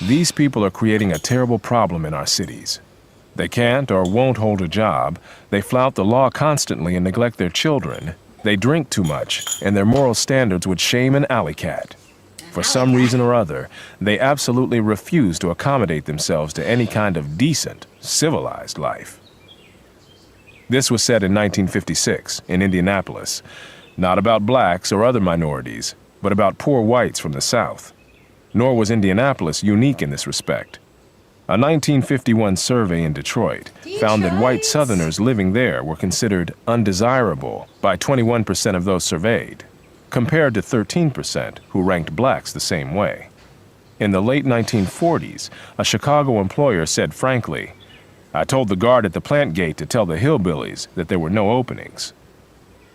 These people are creating a terrible problem in our cities. They can't or won't hold a job, they flout the law constantly and neglect their children, they drink too much, and their moral standards would shame an alley cat. For some reason or other, they absolutely refuse to accommodate themselves to any kind of decent, civilized life. This was said in 1956 in Indianapolis, not about blacks or other minorities, but about poor whites from the South. Nor was Indianapolis unique in this respect. A 1951 survey in Detroit found that white Southerners living there were considered undesirable by 21% of those surveyed, compared to 13% who ranked blacks the same way. In the late 1940s, a Chicago employer said frankly, "I told the guard at the plant gate to tell the hillbillies that there were no openings."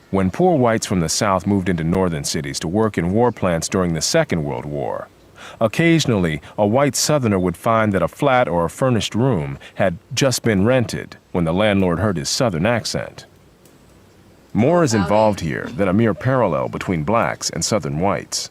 When poor whites from the South moved into northern cities to work in war plants during the Second World War, occasionally, a white Southerner would find that a flat or a furnished room had just been rented when the landlord heard his Southern accent. More is involved here than a mere parallel between blacks and Southern whites.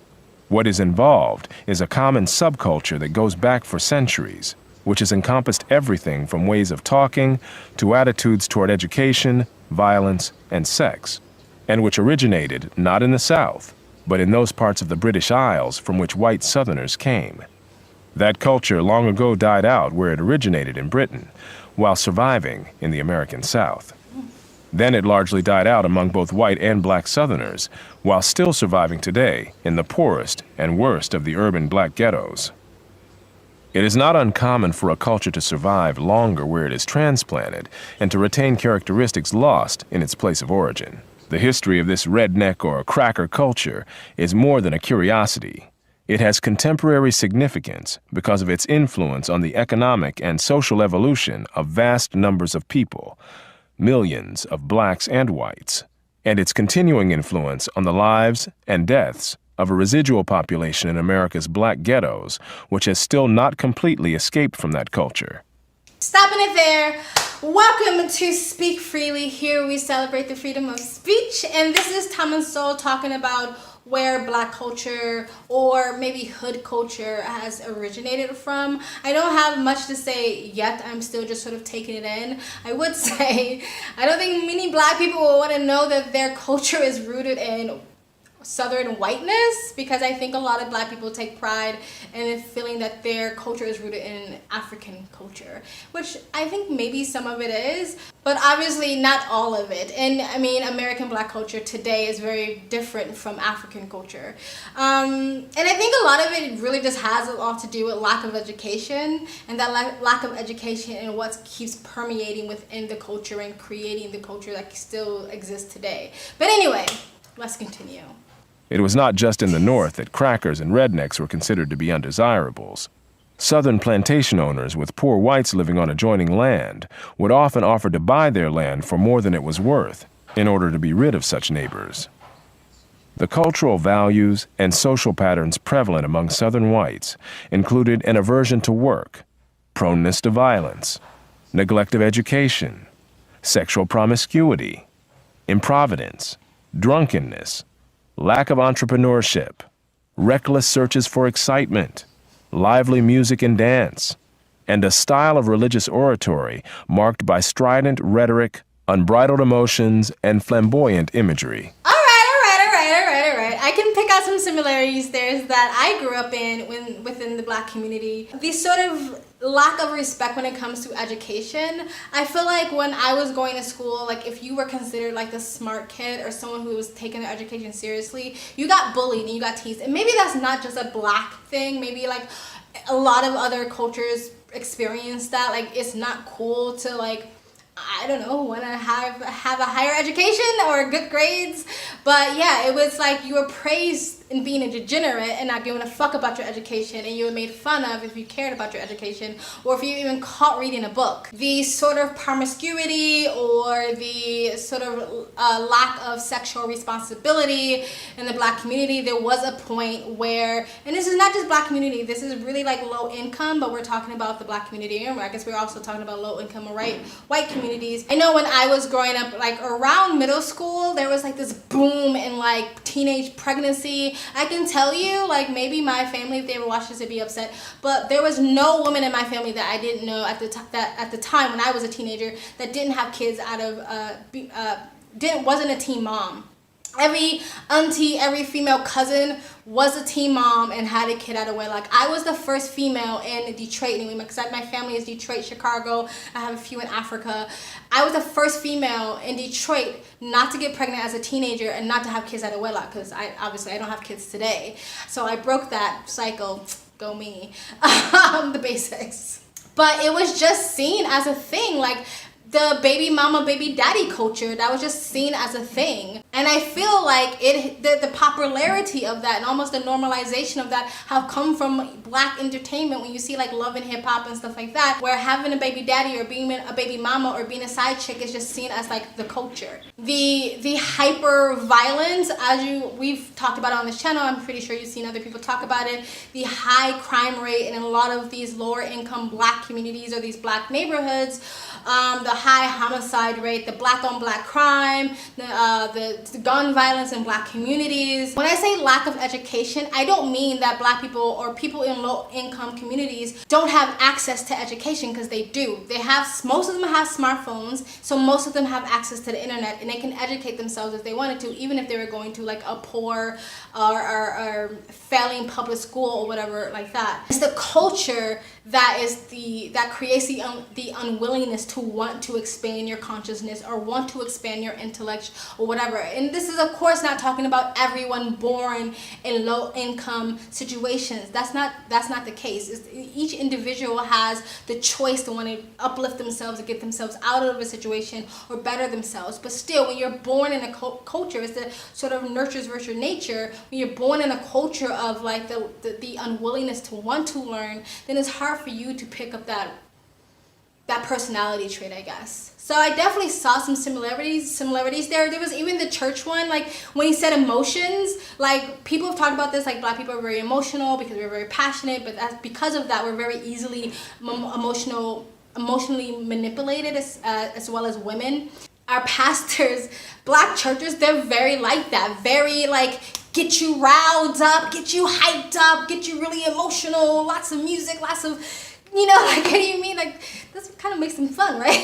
What is involved is a common subculture that goes back for centuries, which has encompassed everything from ways of talking to attitudes toward education, violence, and sex, and which originated not in the South, but in those parts of the British Isles from which white Southerners came. That culture long ago died out where it originated in Britain, while surviving in the American South. Then it largely died out among both white and black Southerners, while still surviving today in the poorest and worst of the urban black ghettos. It is not uncommon for a culture to survive longer where it is transplanted and to retain characteristics lost in its place of origin. The history of this redneck or cracker culture is more than a curiosity. It has contemporary significance because of its influence on the economic and social evolution of vast numbers of people, millions of blacks and whites, and its continuing influence on the lives and deaths of a residual population in America's black ghettos, which has still not completely escaped from that culture. Stopping it there. Welcome to Speak Freely. Here we celebrate the freedom of speech, and this is Tom and Sowell talking about where black culture or maybe hood culture has originated from. I don't have much to say yet. I'm still just sort of taking it in. I would say I don't think many black people will want to know that their culture is rooted in Southern whiteness, because I think a lot of black people take pride in feeling that their culture is rooted in African culture, which I think maybe some of it is, but obviously not all of it. And I mean, American black culture today is very different from African culture. And I think a lot of it really just has a lot to do with lack of education, and that lack of education and what keeps permeating within the culture and creating the culture that still exists today. But anyway, let's continue. It was not just in the North that crackers and rednecks were considered to be undesirables. Southern plantation owners with poor whites living on adjoining land would often offer to buy their land for more than it was worth in order to be rid of such neighbors. The cultural values and social patterns prevalent among Southern whites included an aversion to work, proneness to violence, neglect of education, sexual promiscuity, improvidence, drunkenness, lack of entrepreneurship, reckless searches for excitement, lively music and dance, and a style of religious oratory marked by strident rhetoric, unbridled emotions, and flamboyant imagery. All right. I can pick out some similarities there that I grew up in within the black community. The sort of lack of respect when it comes to education. I feel like when I was going to school, like if you were considered like the smart kid or someone who was taking their education seriously, you got bullied and you got teased. And maybe that's not just a black thing. Maybe like a lot of other cultures experience that. Like it's not cool to like, I don't know, want to have a higher education or good grades. But yeah, it was like you were praised in being a degenerate and not giving a fuck about your education, and you were made fun of if you cared about your education or if you even caught reading a book. The sort of promiscuity or the sort of lack of sexual responsibility in the black community, there was a point where, and this is not just black community, this is really like low income, but we're talking about the black community, and I guess we're also talking about low income or white communities. I know when I was growing up, like around middle school, there was like this boom in like teenage pregnancy, I can tell you, like, maybe my family, if they ever watch this, they'd be upset, but there was no woman in my family that I didn't know at the time when I was a teenager that didn't have kids out of wasn't a teen mom. Every auntie, every female cousin was a teen mom and had a kid out of wedlock. I was the first female in Detroit anyway, because my family is Detroit, Chicago. I have a few in Africa. I was the first female in Detroit not to get pregnant as a teenager and not to have kids out of wedlock, because I don't have kids today. So I broke that cycle. Go me. The basics. But it was just seen as a thing, like the baby mama, baby daddy culture, that was just seen as a thing. And I feel like the popularity of that and almost the normalization of that have come from black entertainment, when you see like Love and Hip Hop and stuff like that, where having a baby daddy or being a baby mama or being a side chick is just seen as like the culture. The hyper violence, we've talked about it on this channel, I'm pretty sure you've seen other people talk about it, the high crime rate in a lot of these lower income black communities or these black neighborhoods, the high homicide rate, the black on black crime, the gun violence in black communities. When I say lack of education, I don't mean that black people or people in low income communities don't have access to education, because they do. Most of them have smartphones, so most of them have access to the internet, and they can educate themselves if they wanted to, even if they were going to like a poor or failing public school or whatever like that. It's the culture that creates the unwillingness to want to expand your consciousness or want to expand your intellect or whatever. And this is of course not talking about everyone born in low income situations. That's not the case. Each individual has the choice to want to uplift themselves or get themselves out of a situation or better themselves. But still, when you're born in a culture, it's the sort of nurtures versus nature. When you're born in a culture of like the unwillingness to want to learn, then it's hard for you to pick up that personality trait, I guess. So I definitely saw some similarities there. There was even the church one, like when he said emotions, like people have talked about this, like black people are very emotional because we're very passionate, but because of that, we're very easily emotionally manipulated as well as women. Our pastors, black churches, they're very like that, very like get you riled up, get you hyped up, get you really emotional, lots of music, lots of, like, what do you mean? Like, this kind of makes them fun, right?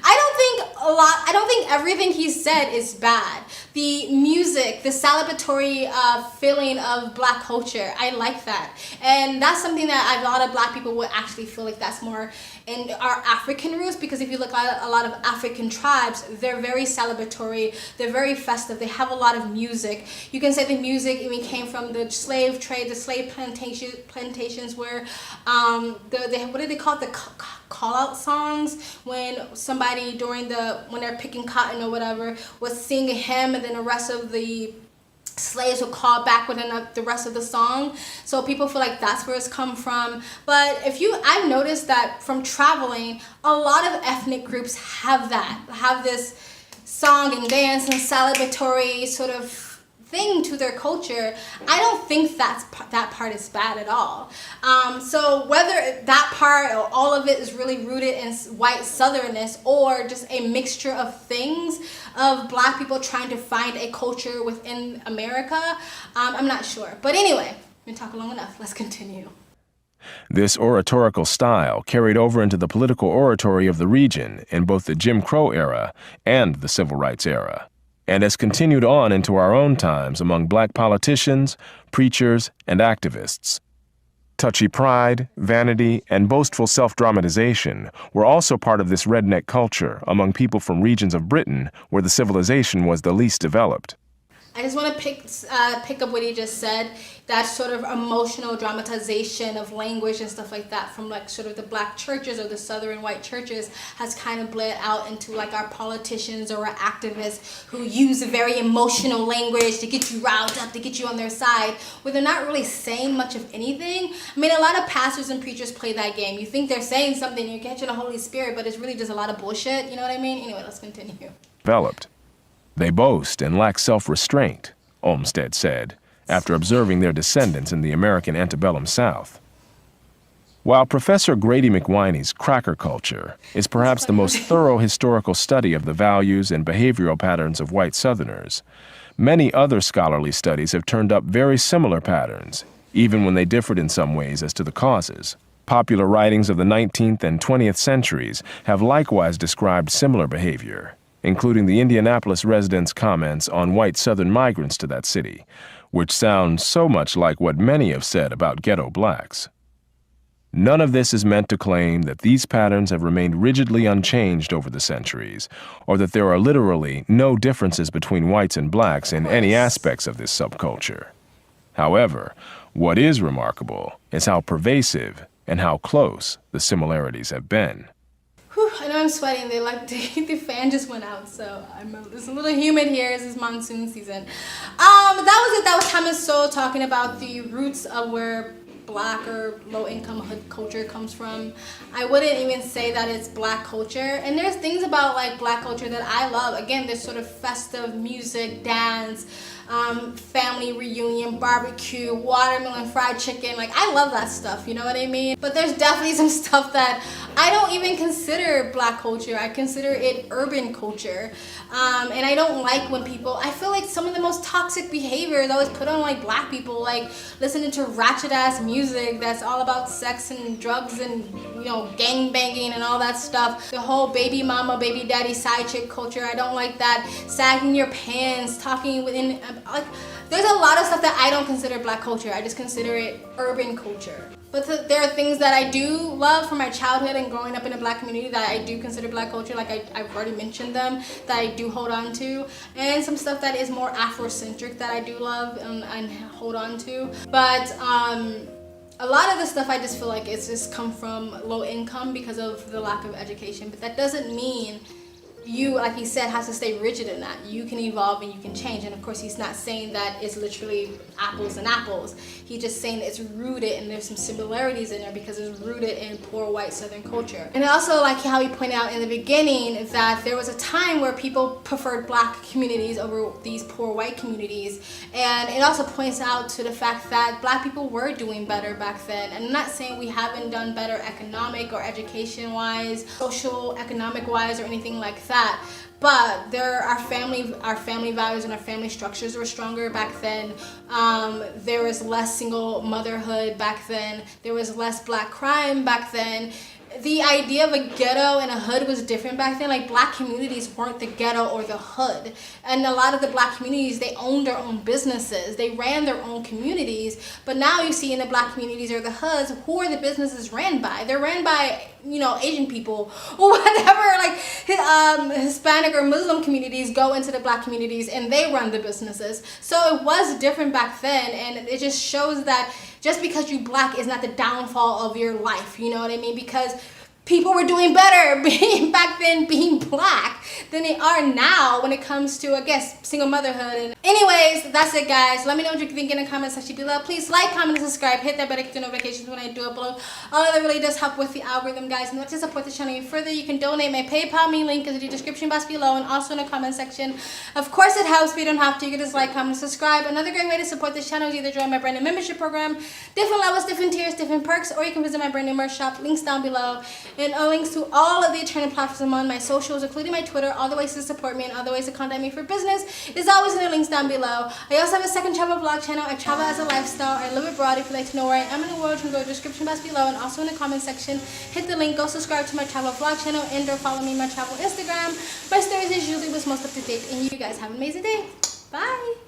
I don't think everything he said is bad. The music, the celebratory feeling of black culture, I like that. And that's something that a lot of black people would actually feel like that's more in our African roots, because if you look at a lot of African tribes, they're very celebratory, they're very festive, they have a lot of music. You can say the music even came from the slave trade, the slave plantations where what do they call it, the call out songs, when somebody when they're picking cotton or whatever was singing a hymn, and then the rest of the slaves will call back within the rest of the song. So people feel like that's where it's come from. But I've noticed that from traveling, a lot of ethnic groups have this song and dance and celebratory sort of thing to their culture. I don't think that part is bad at all. So whether that part or all of it is really rooted in white southernness or just a mixture of things of black people trying to find a culture within America, I'm not sure. But anyway, we've been talking long enough. Let's continue. This oratorical style carried over into the political oratory of the region in both the Jim Crow era and the Civil Rights era, and has continued on into our own times among black politicians, preachers, and activists. Touchy pride, vanity, and boastful self-dramatization were also part of this redneck culture among people from regions of Britain where the civilization was the least developed. I just want to pick up what he just said, that sort of emotional dramatization of language and stuff like that from like sort of the black churches or the southern white churches has kind of bled out into like our politicians or our activists who use a very emotional language to get you riled up, to get you on their side, where they're not really saying much of anything. I mean, a lot of pastors and preachers play that game. You think they're saying something, you're catching the Holy Spirit, but it's really just a lot of bullshit, you know what I mean? Anyway, let's continue. Developed. They boast and lack self-restraint, Olmsted said, after observing their descendants in the American antebellum South. While Professor Grady McWhiney's Cracker Culture is perhaps the most thorough historical study of the values and behavioral patterns of white Southerners, many other scholarly studies have turned up very similar patterns, even when they differed in some ways as to the causes. Popular writings of the 19th and 20th centuries have likewise described similar behavior, including the Indianapolis residents' comments on white Southern migrants to that city, which sounds so much like what many have said about ghetto blacks. None of this is meant to claim that these patterns have remained rigidly unchanged over the centuries, or that there are literally no differences between whites and blacks in any aspects of this subculture. However, what is remarkable is how pervasive and how close the similarities have been. Whew, I know I'm sweating. The fan just went out, so it's a little humid here. This is monsoon season. That was it. That was Thomas Sowell talking about the roots of where black or low-income hood culture comes from. I wouldn't even say that it's black culture. And there's things about like black culture that I love. Again, there's sort of festive music, dance, family reunion, barbecue, watermelon fried chicken. Like, I love that stuff, you know what I mean? But there's definitely some stuff that I don't even consider black culture. I consider it urban culture. And I don't like when people, I feel like some of the most toxic behavior is always put on like black people, like listening to ratchet ass music that's all about sex and drugs and, you know, gang banging and all that stuff. The whole baby mama, baby daddy, side chick culture, I don't like that. Sagging your pants, talking within, like, there's a lot of stuff that I don't consider black culture. I just consider it urban culture. But there are things that I do love from my childhood and growing up in a black community that I do consider black culture, like I've already mentioned them, that I do hold on to. And some stuff that is more Afrocentric that I do love and hold on to. But a lot of the stuff I just feel like it's just come from low income because of the lack of education. But that doesn't mean you, like he said, has to stay rigid in that. You can evolve and you can change. And of course, he's not saying that it's literally apples and apples. He's just saying that it's rooted and there's some similarities in there because it's rooted in poor white Southern culture. And also, like how he pointed out in the beginning, that there was a time where people preferred black communities over these poor white communities. And it also points out to the fact that black people were doing better back then. And I'm not saying we haven't done better economic or education-wise, social, economic-wise, or anything like that. But our family values and our family structures were stronger back then. There was less single motherhood back then. There was less black crime back then. The idea of a ghetto and a hood was different back then. Like, black communities weren't the ghetto or the hood. And a lot of the black communities, they owned their own businesses. They ran their own communities. But now you see in the black communities or the hoods, who are the businesses ran by? They're ran by, you know, Asian people or whatever. Like, Hispanic or Muslim communities go into the black communities and they run the businesses. So it was different back then. And it just shows that just because you black is not the downfall of your life, you know what I mean? Because people were doing better back then being black than they are now when it comes to, I guess, single motherhood. And anyways, that's it, guys. Let me know what you think in the comment section below. Please like, comment, and subscribe. Hit that bell to get notifications when I do upload. All of that really does help with the algorithm, guys. And to support the channel even further, you can donate. My PayPal link is in the description box below and also in the comment section. Of course, it helps, but you don't have to. You can just like, comment, and subscribe. Another great way to support this channel is either join my brand new membership program, different levels, different tiers, different perks, or you can visit my brand new merch shop. Links down below. And links to all of the alternate platforms on my socials, including my Twitter, all the ways to support me and all the ways to contact me for business is always in the links down below. I also have a second travel vlog channel. I travel as a lifestyle. I live abroad. If you'd like to know where I am in the world, you can go to the description box below and also in the comment section. Hit the link. Go subscribe to my travel vlog channel and or follow me on my travel Instagram. My stories is usually what's most up to date. And you guys have an amazing day. Bye.